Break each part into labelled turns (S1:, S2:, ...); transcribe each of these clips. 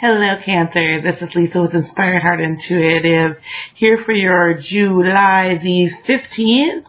S1: Hello, Cancer. This is Lisa with Inspired Heart Intuitive, here for your July the 15th.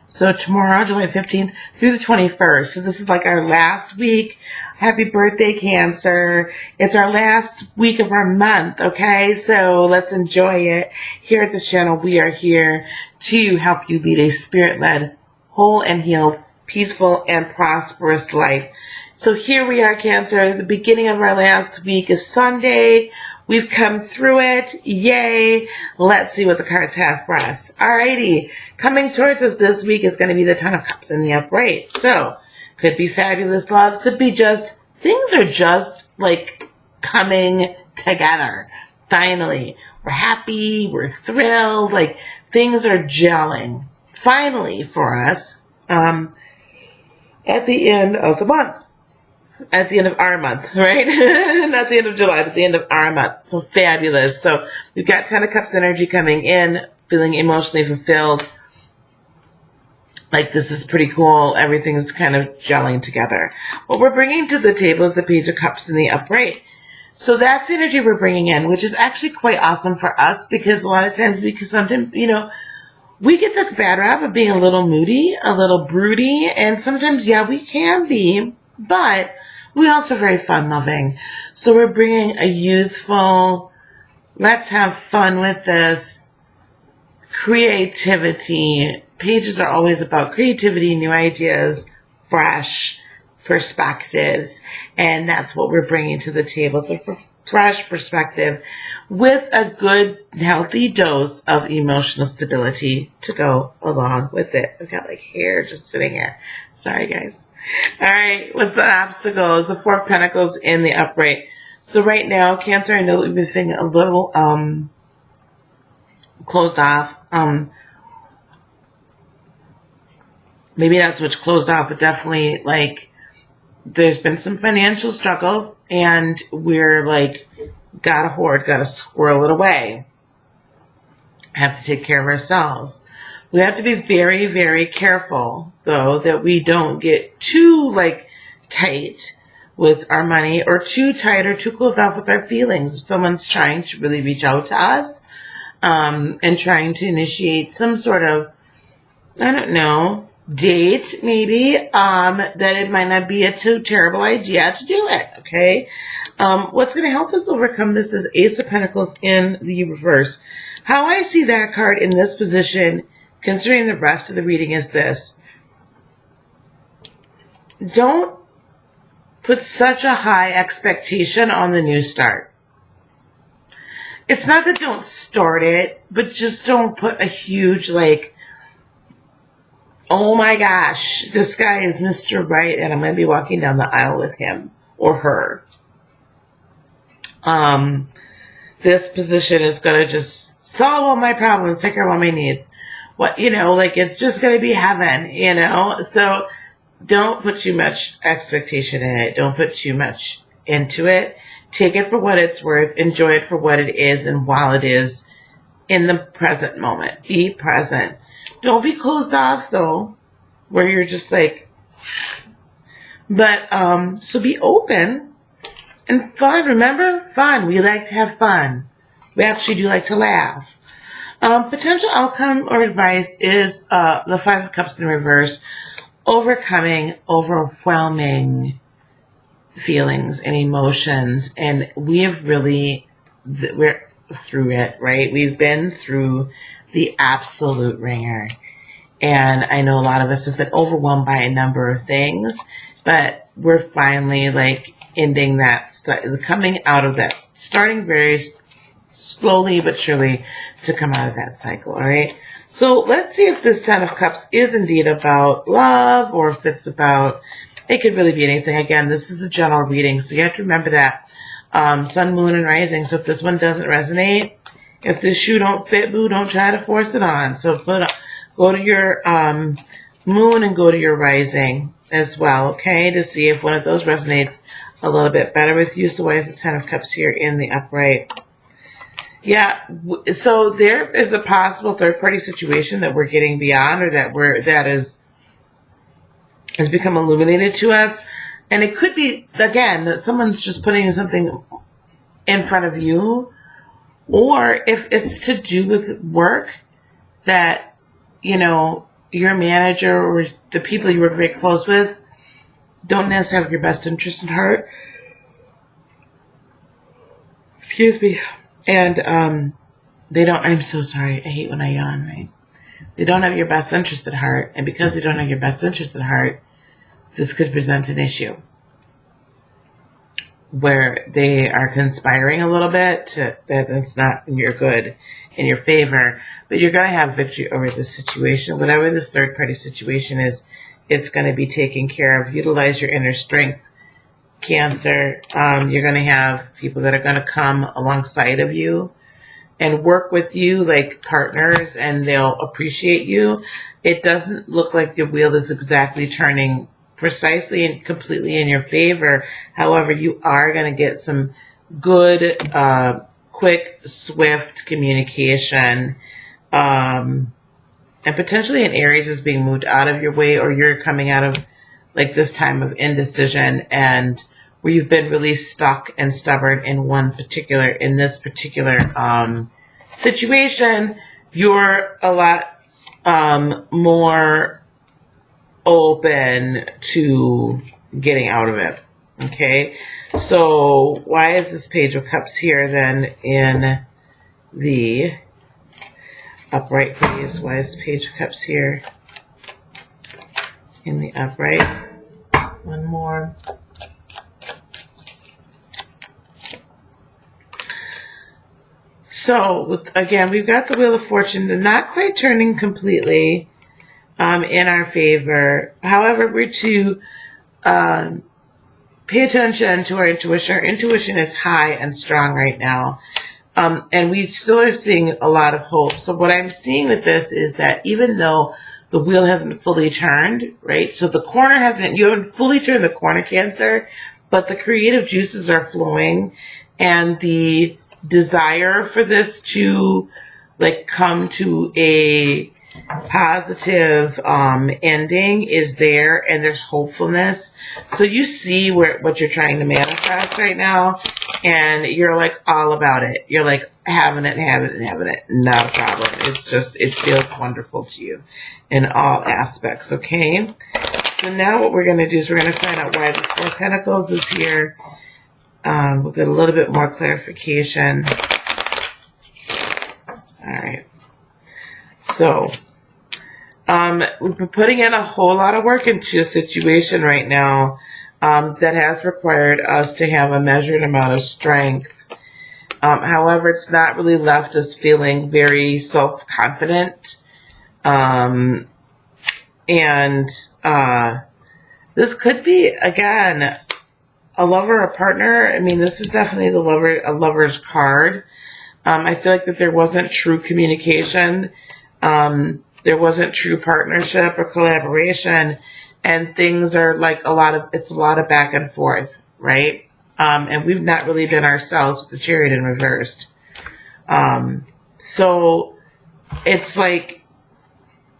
S1: So tomorrow, July 15th through the 21st. So this is like our last week. Happy birthday, Cancer. It's our last week of our month, okay? So let's enjoy it. Here at this channel, we are here to help you lead a spirit-led, whole and healed, peaceful and prosperous life. So here we are, Cancer. The beginning of our last week is Sunday. We've come through it. Yay. Let's see what the cards have for us. Alrighty. Coming towards us this week is going to be the Ten of Cups in the upright. So, could be fabulous love. Could be just, things are just like coming together. Finally. We're happy. We're thrilled. Like, things are gelling. Finally for us. At the end of the month. At the end of our month, right? Not the end of July, but the end of our month. So fabulous. So we've got Ten of Cups energy coming in, feeling emotionally fulfilled. Like, this is pretty cool. Everything's kind of gelling together. What we're bringing to the table is the Page of Cups in the upright. So that's the energy we're bringing in, which is actually quite awesome for us, because a lot of times sometimes, we get this bad rap of being a little moody, a little broody, and sometimes, yeah, we can be, but we're also very fun-loving. So we're bringing a youthful, let's have fun with this, creativity. Pages are always about creativity, new ideas, fresh perspectives, and that's what we're bringing to the table. So for fresh perspective with a good, healthy dose of emotional stability to go along with it. I've got like hair just sitting here. Sorry, guys. All right, what's the obstacles? The Four of Pentacles in the upright. So right now, Cancer, I know that we've been feeling a little closed off. Maybe not so much closed off, but definitely like there's been some financial struggles, and we're like, gotta hoard, gotta squirrel it away. Have to take care of ourselves. We have to be very, very careful, though, that we don't get too, tight with our money, or too tight or too closed off with our feelings. If someone's trying to really reach out to us, and trying to initiate some sort of, I don't know, date, maybe, that it might not be a too terrible idea to do it, okay? What's going to help us overcome this is Ace of Pentacles in the reverse. How I see that card in this position, considering the rest of the reading, is this. Don't put such a high expectation on the new start. It's not that don't start it, but just don't put a huge, oh my gosh, this guy is Mr. Right, and I'm going to be walking down the aisle with him or her. This position is going to just solve all my problems, take care of all my needs. It's just going to be heaven, So don't put too much expectation in it. Don't put too much into it. Take it for what it's worth. Enjoy it for what it is, and while it is in the present moment. Be present. Don't be closed off, though, where you're just so be open and fun. Remember? Fun. We like to have fun. We actually do like to laugh. Potential outcome or advice is the Five of Cups in reverse. Overcoming overwhelming feelings and emotions. And we're through it, right? We've been through the absolute ringer. And I know a lot of us have been overwhelmed by a number of things, but we're finally ending that, coming out of that, starting very slowly but surely to come out of that cycle, all right? So let's see if this Ten of Cups is indeed about love, or if it's about, it could really be anything. Again, this is a general reading, so you have to remember that. Sun, moon, and rising. So if this one doesn't resonate, if this shoe don't fit, boo, don't try to force it on. So go to your moon and go to your rising as well, okay, to see if one of those resonates a little bit better with you. So why is the Ten of Cups here in the upright? Yeah, so there is a possible third-party situation that we're getting beyond, or that has become illuminated to us. And it could be, again, that someone's just putting something in front of you, or if it's to do with work that, you know, your manager or the people you work very close with don't necessarily have your best interest at heart. Excuse me. And they don't, I'm so sorry, I hate when I yawn, right? They don't have your best interest at heart, and because they don't have your best interest at heart, this could present an issue where they are conspiring a little bit to, that it's not in your good, in your favor, but you're going to have victory over this situation. Whatever this third party situation is, it's going to be taken care of. Utilize your inner strength, Cancer. You're going to have people that are going to come alongside of you and work with you like partners, and they'll appreciate you. It doesn't look like the wheel is exactly turning precisely and completely in your favor. However, you are going to get some good, quick, swift communication, and potentially an Aries is being moved out of your way, or you're coming out of like this time of indecision and where you've been really stuck and stubborn in this particular situation. You're a lot more open to getting out of it. Okay, so why is this Page of Cups here then in the upright, please? Why is the Page of Cups here in the upright? One more. So, again, we've got the Wheel of Fortune, not quite turning completely in our favor. However, we're to pay attention to our intuition. Our intuition is high and strong right now. And we still are seeing a lot of hope. So what I'm seeing with this is that even though the wheel hasn't fully turned, right? So the corner you haven't fully turned the corner, Cancer, but the creative juices are flowing, and the desire for this to like come to a positive ending is there, and there's hopefulness. So you see what you're trying to manifest right now, and you're like all about it. You're like having it, not a problem. It's just, it feels wonderful to you in all aspects. Okay, so now what we're going to do is we're going to find out why the Four of Pentacles is here. We'll get a little bit more clarification. All right, so we've been putting in a whole lot of work into a situation right now that has required us to have a measured amount of strength. However, it's not really left us feeling very self-confident. This could be, again, a lover or partner. I mean, this is definitely a lover's card. I feel like that there wasn't true communication. There wasn't true partnership or collaboration, and things are like it's a lot of back and forth, right? And we've not really been ourselves with the Chariot in reversed. So it's like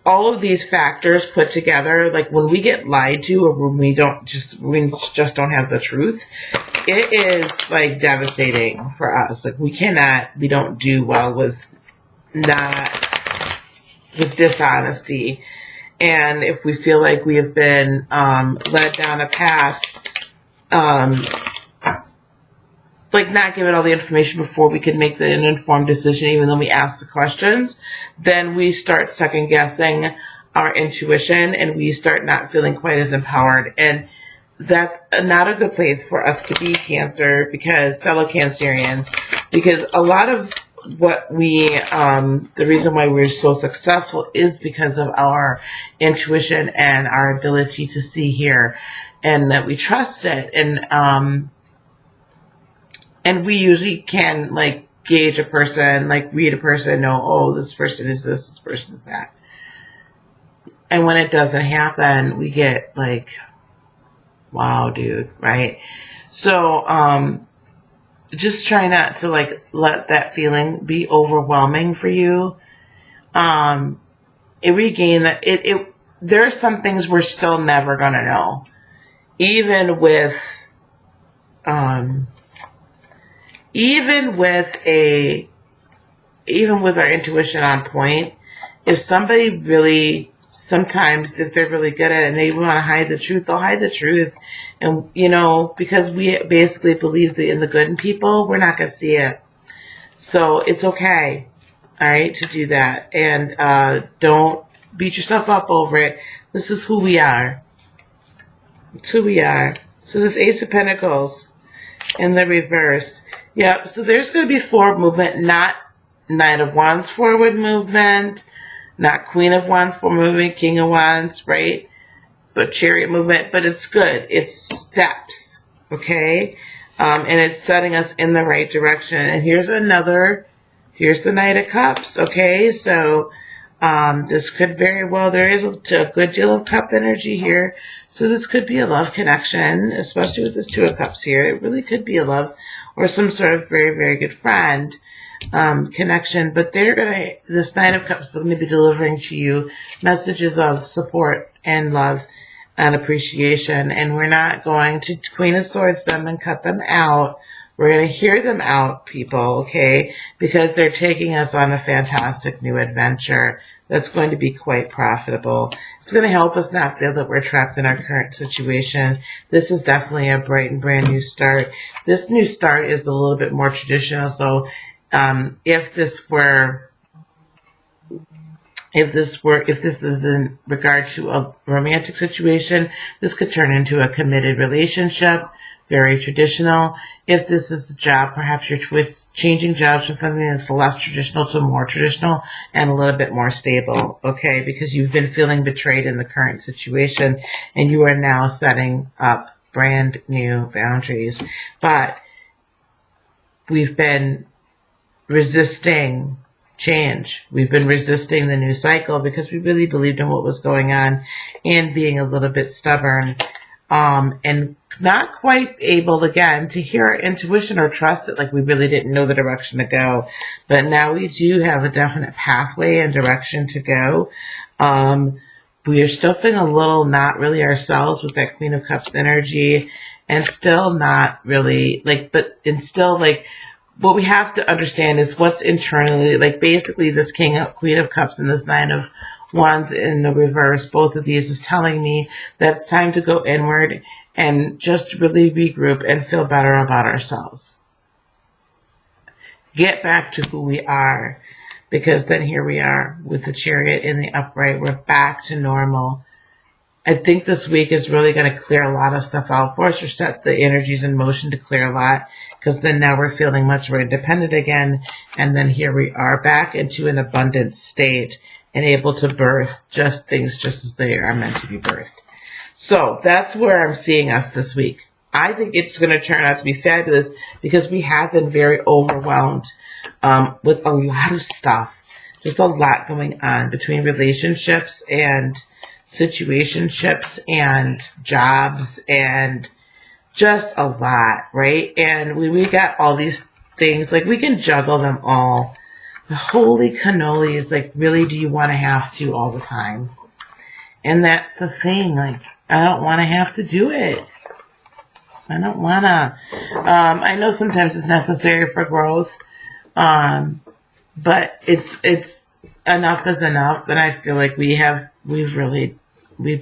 S1: all of these factors put together, like when we get lied to, or when we just don't have the truth, it is like devastating for us. Like we don't do well with dishonesty. And if we feel like we have been led down a path, like not given all the information before we can make an informed decision, even though we ask the questions, then we start second guessing our intuition, and we start not feeling quite as empowered. And that's not a good place for us to be, Cancer, because fellow Cancerians, because a lot of what the reason why we're so successful is because of our intuition and our ability to see, hear, and that we trust it. And we usually can like gauge a person, like read a person, know, oh, this person is this person is that. And when it doesn't happen, we get like, wow, dude, right? So, just try not to like let that feeling be overwhelming for you. Regain that there are some things we're still never gonna know, even with even with our intuition on point, if somebody really, sometimes if they're really good at it and they want to hide the truth, they'll hide the truth. And, you know, because we basically believe in the good in people, we're not going to see it. So it's okay, all right, to do that. And don't beat yourself up over it. This is who we are. It's who we are. So this Ace of Pentacles in the reverse. Yep, so there's going to be forward movement, not Knight of Wands forward movement, not Queen of Wands forward movement, King of Wands, right? But Chariot movement, but it's good. It's steps, okay? And it's setting us in the right direction. And here's the Knight of Cups, okay? So this could very well, there is a good deal of cup energy here. So this could be a love connection, especially with this Two of Cups here. It really could be a love or some sort of very, very good friend connection. But this Knight of Cups is going to be delivering to you messages of support and love and appreciation. And we're not going to Queen of Swords them and cut them out. We're going to hear them out, people, okay? Because they're taking us on a fantastic new adventure that's going to be quite profitable. It's going to help us not feel that we're trapped in our current situation. This is definitely a bright and brand new start. This new start is a little bit more traditional. So if this is in regard to a romantic situation, this could turn into a committed relationship, very traditional. If this is a job, perhaps you're changing jobs from something that's less traditional to more traditional and a little bit more stable, okay? Because you've been feeling betrayed in the current situation and you are now setting up brand new boundaries. But we've been resisting change. We've been resisting the new cycle because we really believed in what was going on and being a little bit stubborn and not quite able, again, to hear our intuition or trust it, like we really didn't know the direction to go. But now we do have a definite pathway and direction to go. We are still feeling a little not really ourselves with that Queen of Cups energy and still not really, what we have to understand is what's internally, like basically this Queen of Cups and this Nine of Wands in the reverse, both of these is telling me that it's time to go inward and just really regroup and feel better about ourselves. Get back to who we are, because then here we are with the Chariot in the upright. We're back to normal. I think this week is really going to clear a lot of stuff out for us, or set the energies in motion to clear a lot, because then now we're feeling much more independent again, and then here we are back into an abundant state and able to birth things just as they are meant to be birthed. So that's where I'm seeing us this week. I think it's going to turn out to be fabulous because we have been very overwhelmed with a lot of stuff, just a lot going on between relationships and situationships and jobs and just a lot, right? And we got all these things, like we can juggle them all. The holy cannoli is like, really, do you want to have to all the time? And that's the thing, like, I don't want to have to do it. I don't want to. I know sometimes it's necessary for growth, but it's enough is enough. And I feel like we've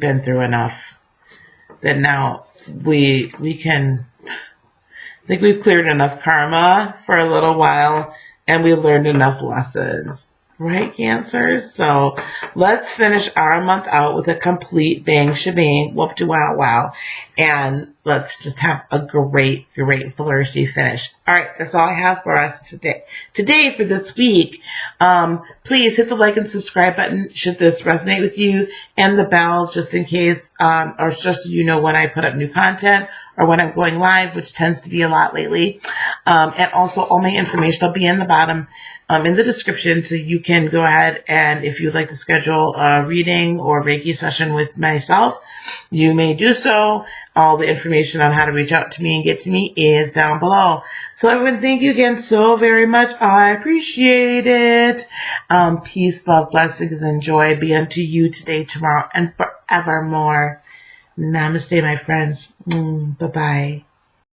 S1: been through enough that now we can. I think we've cleared enough karma for a little while, and we learned enough lessons. Right, Cancer? So let's finish our month out with a complete bang shebang, whoop de wow wow, and let's just have a great flourishy finish. All right, that's all I have for us today for this week. Please hit the like and subscribe button should this resonate with you, and the bell just in case, or just so you know when I put up new content or when I'm going live, which tends to be a lot lately. And also all my information will be in the bottom in the description, so you can go ahead and if you'd like to schedule a reading or Reiki session with myself, you may do so. All the information on how to reach out to me and get to me is down below. So everyone, thank you again so very much. I appreciate it. Peace, love, blessings, and joy be unto you today, tomorrow, and forevermore. Namaste, my friends. Bye-bye.